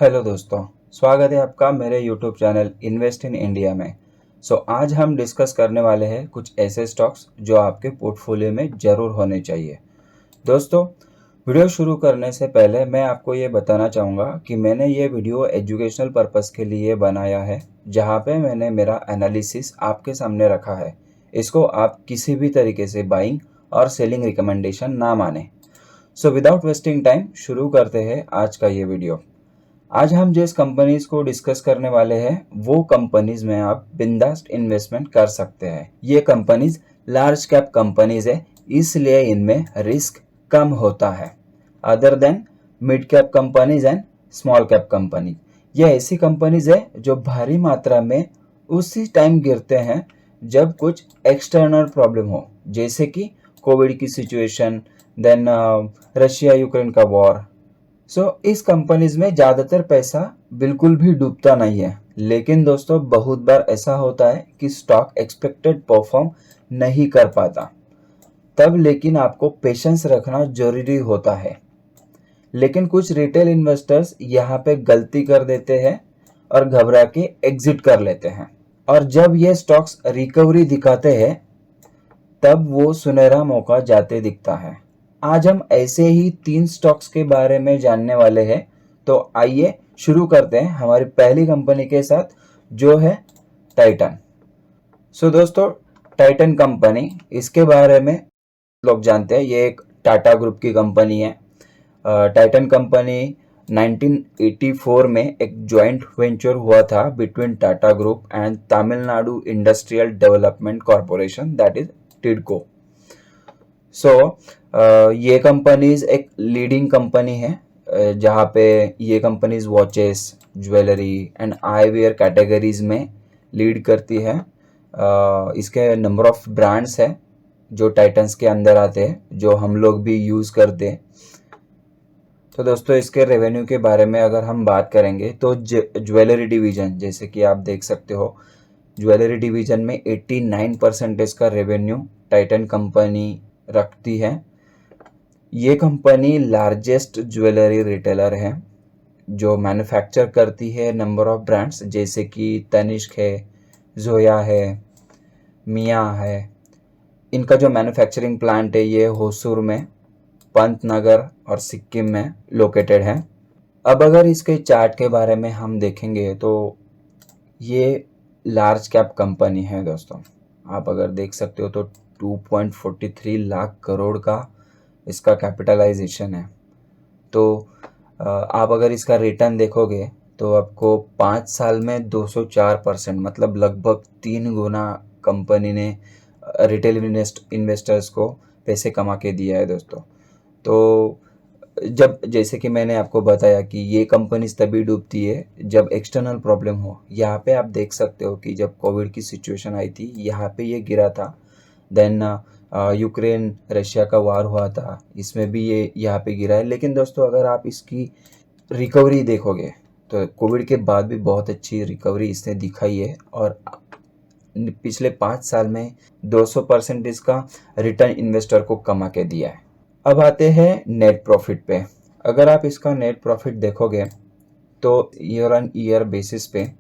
Hello दोस्तों, स्वागत है आपका मेरे YouTube channel invest in India में। आज हम डिस्कस करने वाले हैं कुछ ऐसे स्टॉक्स जो आपके पोर्टफोलियो में ज़रूर होने चाहिए। दोस्तों, वीडियो शुरू करने से पहले मैं आपको ये बताना चाहूँगा कि मैंने ये वीडियो एजुकेशनल पर्पस के लिए बनाया है, जहाँ पे मैंने मेरा एनालिसिस आपके सामने रखा है। इसको आप किसी भी तरीके से बाइंग और सेलिंग रिकमेंडेशन ना माने। विदाउट वेस्टिंग टाइम शुरू करते हैं आज का ये वीडियो। आज हम जिस कंपनीज को डिस्कस करने वाले हैं वो कंपनीज में आप बिंदास इन्वेस्टमेंट कर सकते हैं। ये कंपनीज लार्ज कैप कंपनीज है, इसलिए इनमें रिस्क कम होता है other than mid cap companies and small cap company. ये ऐसी कंपनीज है जो भारी मात्रा में उसी टाइम गिरते हैं जब कुछ एक्सटर्नल प्रॉब्लम हो, जैसे कि कोविड की सिचुएशन, देन रशिया यूक्रेन का वॉर। इस कंपनीज में ज़्यादातर पैसा बिल्कुल भी डूबता नहीं है। लेकिन दोस्तों, बहुत बार ऐसा होता है कि स्टॉक एक्सपेक्टेड परफॉर्म नहीं कर पाता, तब लेकिन आपको पेशेंस रखना जरूरी होता है। लेकिन कुछ रिटेल इन्वेस्टर्स यहाँ पे गलती कर देते हैं और घबरा के एग्जिट कर लेते हैं, और जब ये स्टॉक्स रिकवरी दिखाते हैं तब वो सुनहरा मौका जाते दिखता है। आज हम ऐसे ही 3 स्टॉक्स के बारे में जानने वाले हैं। तो आइए शुरू करते हैं हमारी पहली कंपनी के साथ, जो है टाइटन। दोस्तों, टाइटन कंपनी, इसके बारे में लोग जानते हैं, ये एक टाटा ग्रुप की कंपनी है। टाइटन कंपनी 1984 में एक जॉइंट वेंचर हुआ था between Tata group and Tamil Nadu industrial development corporation, that is TIDCO. ये कंपनीज एक लीडिंग कंपनी है, जहाँ पे ये companies watches, jewellery and eyewear categories में लीड करती है। इसके नंबर ऑफ ब्रांड्स है जो टाइटन्स के अंदर आते हैं, जो हम लोग भी यूज़ करते हैं। तो दोस्तों, इसके रेवेन्यू के बारे में अगर हम बात करेंगे तो ज्वेलरी डिवीजन, जैसे कि आप देख सकते हो, ज्वेलरी डिवीजन में 89% का रेवेन्यू टाइटन कंपनी रखती है। ये कंपनी लार्जेस्ट ज्वेलरी रिटेलर है जो मैन्युफैक्चर करती है नंबर ऑफ ब्रांड्स, जैसे कि तनिष्क है, जोया है, मिया है। इनका जो मैन्युफैक्चरिंग प्लांट है ये होसूर में, पंतनगर और सिक्किम में लोकेटेड है। अब अगर इसके चार्ट के बारे में हम देखेंगे तो ये लार्ज कैप कंपनी है दोस्तों। आप अगर देख सकते हो तो 2.43 लाख करोड़ का इसका कैपिटलाइजेशन है। तो आप अगर इसका रिटर्न देखोगे तो आपको 5 साल में 204%, मतलब लगभग 3 गुना कंपनी ने रिटेल इन्वेस्टर्स को पैसे कमा के दिया है दोस्तों। तो जब, जैसे कि मैंने आपको बताया कि ये कंपनीज तभी डूबती है जब एक्सटर्नल प्रॉब्लम हो। यहाँ पे आप देख सकते हो कि जब कोविड की सिचुएशन आई थी, यहाँ पे ये गिरा था। देन यूक्रेन रशिया का वार हुआ था, इसमें भी ये यहाँ पे गिरा है। लेकिन दोस्तों, अगर आप इसकी रिकवरी देखोगे तो कोविड के बाद भी बहुत अच्छी रिकवरी इसने दिखाई है, और पिछले 5 साल में 200% इसका रिटर्न इन्वेस्टर को कमा के दिया है। अब आते हैं नेट प्रॉफिट पे। अगर आप इसका नेट प्रॉफिट देखोगे तो ईयर ऑन ईयर बेसिस पे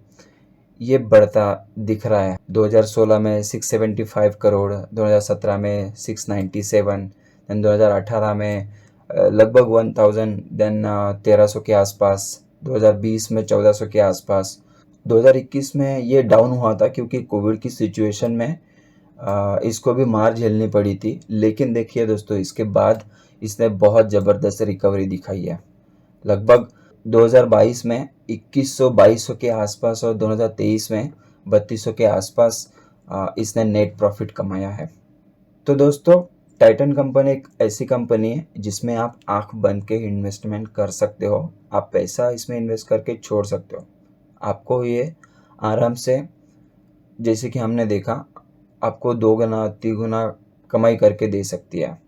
ये बढ़ता दिख रहा है। 2016 में 675 करोड़, 2017 में 697, देन 2018 में लगभग 1000, देन 1300 के आसपास, 2020 में 1400 के आसपास। 2021 में ये डाउन हुआ था क्योंकि कोविड की सिचुएशन में इसको भी मार झेलनी पड़ी थी। लेकिन देखिए दोस्तों, इसके बाद इसने बहुत ज़बरदस्त रिकवरी दिखाई है। लगभग 2022 में 2100-2200 के आसपास और 2023 में 3200 के आसपास इसने नेट प्रॉफिट कमाया है। तो दोस्तों, टाइटन कंपनी एक ऐसी कंपनी है जिसमें आप आंख बंद के इन्वेस्टमेंट कर सकते हो। आप पैसा इसमें इन्वेस्ट करके छोड़ सकते हो। आपको ये आराम से, जैसे कि हमने देखा, आपको 2 गुना 3 गुना कमाई करके दे सकती है।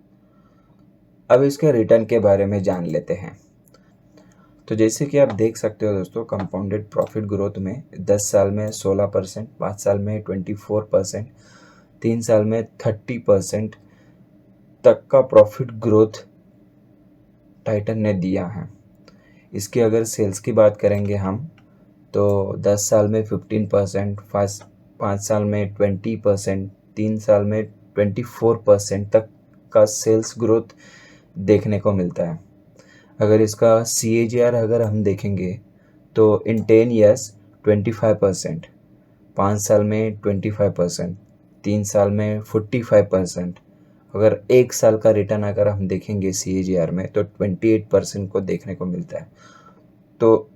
अब इसके रिटर्न के बारे में जान लेते हैं। तो जैसे कि आप देख सकते हो दोस्तों, कंपाउंडेड प्रॉफिट ग्रोथ में 10 साल में 16%, 5 साल में 24%, 3 साल में 30% तक का प्रॉफिट ग्रोथ टाइटन ने दिया है। इसकी अगर सेल्स की बात करेंगे हम, तो 10 साल में 15%, 5 साल में 20%, 3 साल में 24% तक का सेल्स ग्रोथ देखने को मिलता है। अगर इसका CAGR अगर हम देखेंगे तो इन 10 ईयर्स 25%, 5 साल में 25%, 3 साल में 45%, अगर 1 साल का रिटर्न अगर हम देखेंगे CAGR में तो 28% को देखने को मिलता है। तो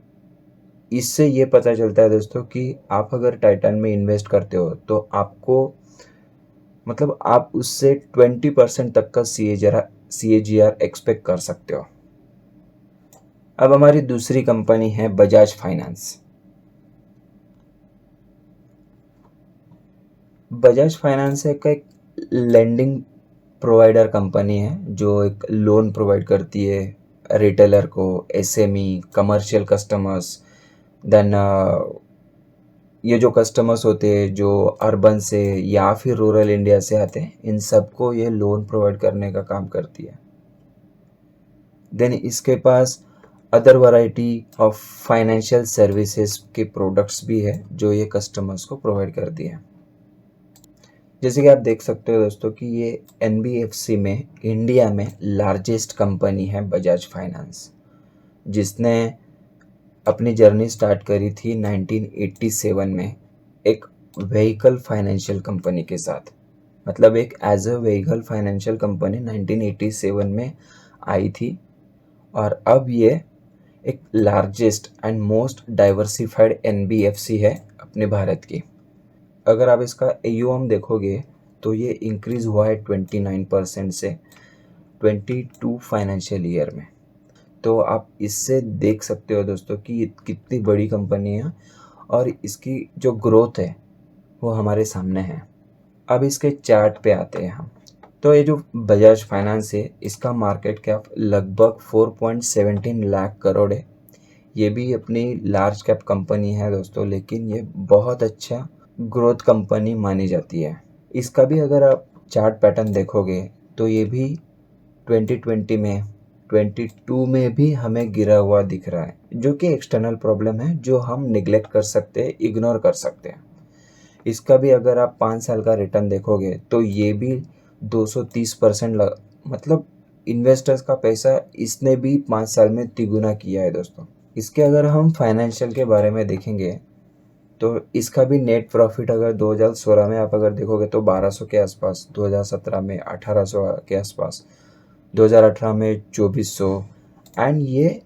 इससे ये पता चलता है दोस्तों कि आप अगर टाइटन में इन्वेस्ट करते हो तो आपको मतलब आप उससे 20% तक का CAGR एक्सपेक्ट कर सकते हो। अब हमारी दूसरी कंपनी है बजाज फाइनेंस। बजाज फाइनेंस एक लेंडिंग प्रोवाइडर कंपनी है जो एक लोन प्रोवाइड करती है रिटेलर को, SME, कमर्शियल कस्टमर्स। देन ये जो कस्टमर्स होते हैं जो अर्बन से या फिर रूरल इंडिया से आते हैं, इन सबको ये लोन प्रोवाइड करने का काम करती है। देन इसके पास other variety of financial services के प्रोडक्ट्स भी है जो ये कस्टमर्स को प्रोवाइड करती है। जैसे कि आप देख सकते हो दोस्तों कि ये NBFC में इंडिया में लार्जेस्ट कंपनी है बजाज फाइनेंस, जिसने अपनी जर्नी स्टार्ट करी थी 1987 में एक व्हीकल फाइनेंशियल कंपनी के साथ। मतलब एक as a vehicle financial company 1987 में आई थी और अब ये एक largest and most diversified NBFC है अपने भारत की। अगर आप इसका AUM देखोगे तो ये इंक्रीज़ हुआ है 29% से 22 फाइनेंशियल ईयर में। तो आप इससे देख सकते हो दोस्तों कि ये कितनी बड़ी कंपनी है और इसकी जो ग्रोथ है वो हमारे सामने है। अब इसके चार्ट पे आते हैं हम। तो ये जो बजाज फाइनेंस है इसका मार्केट कैप लगभग 4.17 लाख करोड़ है। ये भी अपनी लार्ज कैप कंपनी है दोस्तों, लेकिन ये बहुत अच्छा ग्रोथ कंपनी मानी जाती है। इसका भी अगर आप चार्ट पैटर्न देखोगे तो ये भी 2020 में 22 में भी हमें गिरा हुआ दिख रहा है, जो कि एक्सटर्नल प्रॉब्लम है जो हम निगलेक्ट कर सकते हैं, इग्नोर कर सकते हैं। इसका भी अगर आप 5 साल का रिटर्न देखोगे तो ये भी 230% मतलब इन्वेस्टर्स का पैसा इसने भी 5 साल में तिगुना किया है दोस्तों। इसके अगर हम फाइनेंशियल के बारे में देखेंगे तो इसका भी नेट प्रॉफिट अगर 2016 में आप अगर देखोगे तो 1200 के आसपास, 2017 में 1800 के आसपास, 2018 में 2400 एंड ये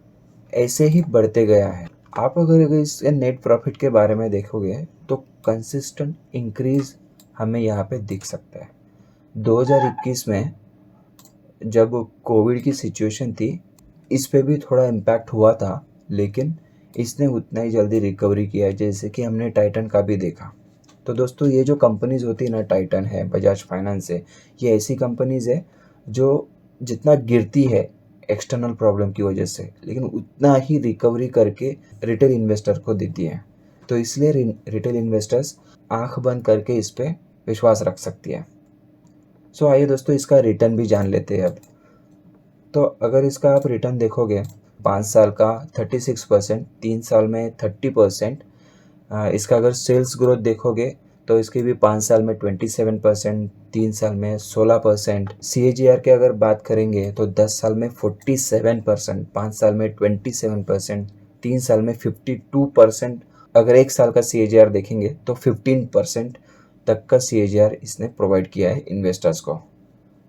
ऐसे ही बढ़ते गया है। आप अगर इस नेट प्रॉफिट के बारे में देखोगे तो कंसिस्टेंट इंक्रीज हमें यहाँ पे दिख सकता है। 2021 में जब कोविड की सिचुएशन थी इस पे भी थोड़ा इम्पैक्ट हुआ था, लेकिन इसने उतना ही जल्दी रिकवरी किया है जैसे कि हमने टाइटन का भी देखा। तो दोस्तों ये जो कंपनीज़ होती है ना, टाइटन है, बजाज फाइनेंस है, ये ऐसी कंपनीज़ है जो जितना गिरती है एक्सटर्नल प्रॉब्लम की वजह से, लेकिन उतना ही रिकवरी करके रिटेल इन्वेस्टर को देती है। तो इसलिए रिटेल इन्वेस्टर्स आंख बंद करके इस पर विश्वास रख सकती है। सो आइए दोस्तों इसका रिटर्न भी जान लेते हैं अब। तो अगर इसका आप रिटर्न देखोगे 5 साल का 36%, 3 साल में 30%, इसका अगर सेल्स ग्रोथ देखोगे तो इसकी भी 5 साल में 27%, 3 साल में 16%। CAGR की अगर बात करेंगे तो 10 साल में 47%, 5 साल में 27%, 3 साल में 52%। अगर 1 साल का CAGR देखेंगे तो 15% तक का CAGR इसने प्रोवाइड किया है इन्वेस्टर्स को।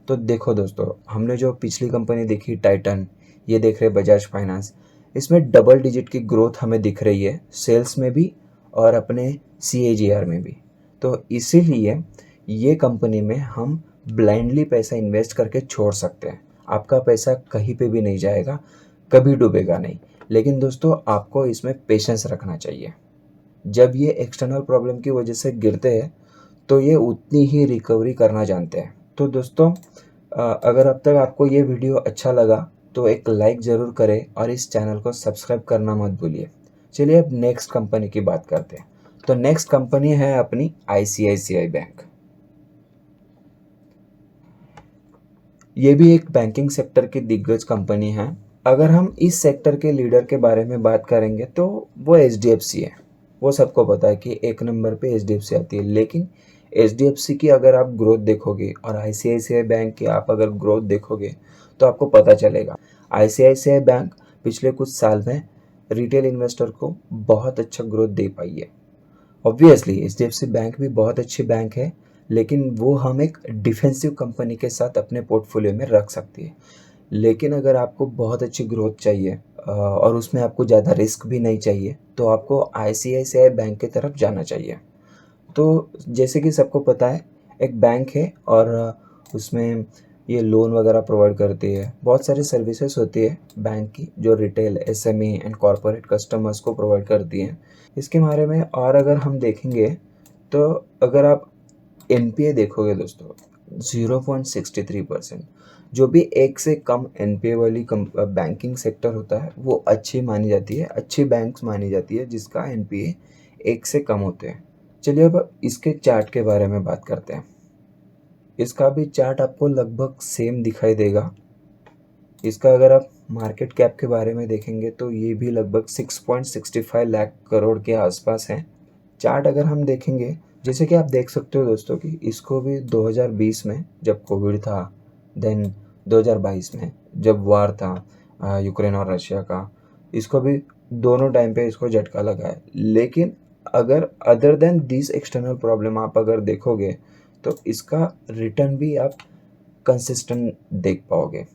तो देखो दोस्तों, हमने जो पिछली कंपनी देखी टाइटन, ये देख रहे बजाज फाइनेंस, इसमें डबल डिजिट की ग्रोथ हमें दिख रही है सेल्स में भी और अपने CAGR में भी। तो इसीलिए ये कंपनी में हम ब्लाइंडली पैसा इन्वेस्ट करके छोड़ सकते हैं। आपका पैसा कहीं पे भी नहीं जाएगा, कभी डूबेगा नहीं। लेकिन दोस्तों आपको इसमें पेशेंस रखना चाहिए। जब ये एक्सटर्नल प्रॉब्लम की वजह से गिरते हैं तो ये उतनी ही रिकवरी करना जानते हैं। तो दोस्तों अगर अब तक आपको ये वीडियो अच्छा लगा तो एक लाइक ज़रूर करें और इस चैनल को सब्सक्राइब करना मत भूलिए। चलिए अब नेक्स्ट कंपनी की बात करते हैं। तो नेक्स्ट कंपनी है अपनी ICICI बैंक। ये भी एक बैंकिंग सेक्टर की दिग्गज कंपनी है अगर हम इस सेक्टर के लीडर के बारे में बात करेंगे तो वो एचडीएफसी है। वो सबको पता है कि एक नंबर पे एचडीएफसी आती है, लेकिन एचडीएफसी की अगर आप ग्रोथ देखोगे और आईसीआईसीआई बैंक की आप अगर ग्रोथ देखोगे तो आपको पता चलेगा। आईसीआईसीआई बैंक पिछले कुछ साल में रिटेल इन्वेस्टर को बहुत अच्छा ग्रोथ दे पाई है। ऑब्वियसली एचडीएफसी बैंक भी बहुत अच्छी बैंक है, लेकिन वो हम एक डिफेंसिव कंपनी के साथ अपने पोर्टफोलियो में रख सकती है। लेकिन अगर आपको बहुत अच्छी ग्रोथ चाहिए और उसमें आपको ज़्यादा रिस्क भी नहीं चाहिए, तो आपको आईसीआईसीआई बैंक की तरफ जाना चाहिए। तो जैसे कि सबको पता है, एक बैंक है और उसमें ये लोन वगैरह प्रोवाइड करती है। बहुत सारी सर्विसेज होती है बैंक की जो retail, SME and corporate customers को प्रोवाइड करती हैं। इसके बारे में और अगर हम देखेंगे तो अगर आप एनपीए देखोगे दोस्तों 0.63%, जो भी एक से कम एनपीए वाली बैंकिंग सेक्टर होता है वो अच्छी मानी जाती है, अच्छी बैंक्स मानी जाती है जिसका एनपीए एक से कम होते हैं। चलिए अब इसके चार्ट के बारे में बात करते हैं। इसका भी चार्ट आपको लगभग सेम दिखाई देगा। इसका अगर आप मार्केट कैप के बारे में देखेंगे तो ये भी लगभग 6.65 लाख करोड़ के आसपास है। चार्ट अगर हम देखेंगे, जैसे कि आप देख सकते हो दोस्तों कि इसको भी 2020 में जब कोविड था, देन 2022 में जब वार था यूक्रेन और रशिया का, इसको भी दोनों टाइम पे इसको झटका लगा है। लेकिन अगर other than this external problem आप अगर देखोगे तो इसका रिटर्न भी आप कंसिस्टेंट देख पाओगे।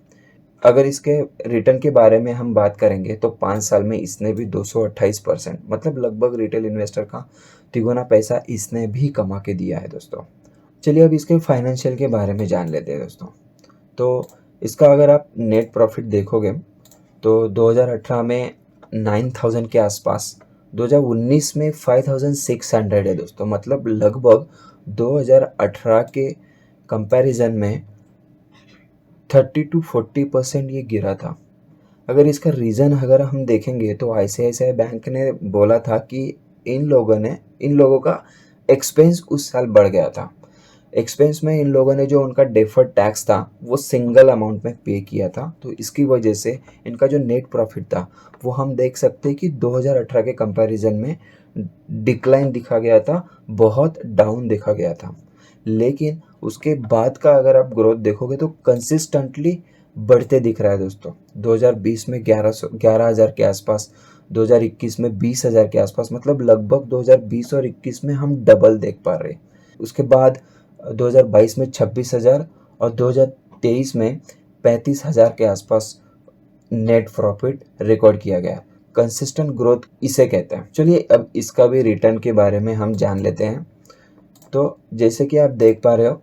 अगर इसके रिटर्न के बारे में हम बात करेंगे तो 5 साल में इसने भी 228%, मतलब लगभग रिटेल इन्वेस्टर का तिगुना पैसा इसने भी कमा के दिया है दोस्तों। चलिए अब इसके फाइनेंशियल के बारे में जान लेते हैं दोस्तों। तो इसका अगर आप नेट प्रॉफिट देखोगे तो 2018 में 9000 के आसपास, 2019 में 5600 है दोस्तों, मतलब लगभग 2018 के कंपैरिजन में 30 to 40% ये गिरा था। अगर इसका रीज़न अगर हम देखेंगे तो आईसीआईसीआई बैंक ने बोला था कि इन लोगों का एक्सपेंस उस साल बढ़ गया था। एक्सपेंस में इन लोगों ने जो उनका डेफर्ड टैक्स था वो सिंगल अमाउंट में पे किया था, तो इसकी वजह से इनका जो नेट प्रॉफिट था वो हम देख सकते हैं कि 2018 के कंपैरिजन में डिक्लाइन दिखा गया था, बहुत डाउन देखा गया था। लेकिन उसके बाद का अगर आप ग्रोथ देखोगे तो कंसिस्टेंटली बढ़ते दिख रहा है दोस्तों। 2020 में 11,000 के आसपास, 2021 में 20,000 के आसपास, मतलब लगभग 2020 और 21 में हम डबल देख पा रहे हैं। उसके बाद 2022 में 26,000 और 2023 में 35,000 के आसपास नेट प्रॉफिट रिकॉर्ड किया गया। कंसिस्टेंट ग्रोथ इसे कहते हैं। चलिए अब इसका भी रिटर्न के बारे में हम जान लेते हैं। तो जैसे कि आप देख पा रहे हो,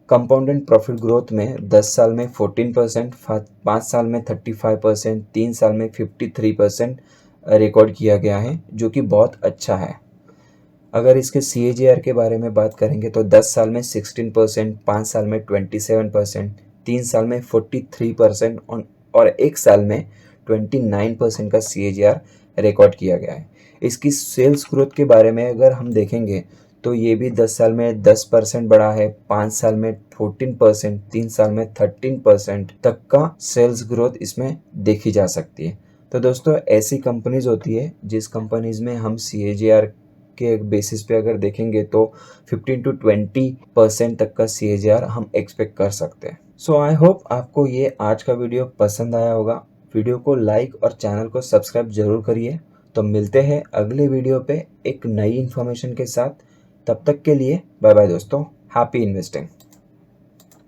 कंपाउंडेड प्रॉफिट ग्रोथ में 10 साल में 14%, 5 साल में 35%, 3 साल में 53% रिकॉर्ड किया गया है, जो कि बहुत अच्छा है। अगर इसके CAGR के बारे में बात करेंगे तो 10 साल में 16%, 5 साल में 27%, 3 साल में 43% और 1 साल में 29% का CAGR रिकॉर्ड किया गया है। इसकी सेल्स ग्रोथ के बारे में अगर हम देखेंगे तो ये भी 10 साल में 10% बढ़ा है, 5 साल में 14%, 3 साल में 13% तक का सेल्स ग्रोथ इसमें देखी जा सकती है। तो दोस्तों ऐसी कंपनीज होती है जिस कंपनीज में हम CAGR के बेसिस पे अगर देखेंगे तो 15 to 20% तक का CAGR हम एक्सपेक्ट कर सकते हैं। सो आई होप आपको ये आज का वीडियो पसंद आया होगा। वीडियो को लाइक और चैनल को सब्सक्राइब जरूर करिए। तो मिलते हैं अगले वीडियो पे एक नई इन्फॉर्मेशन के साथ। तब तक के लिए बाय बाय दोस्तों, हैप्पी इन्वेस्टिंग।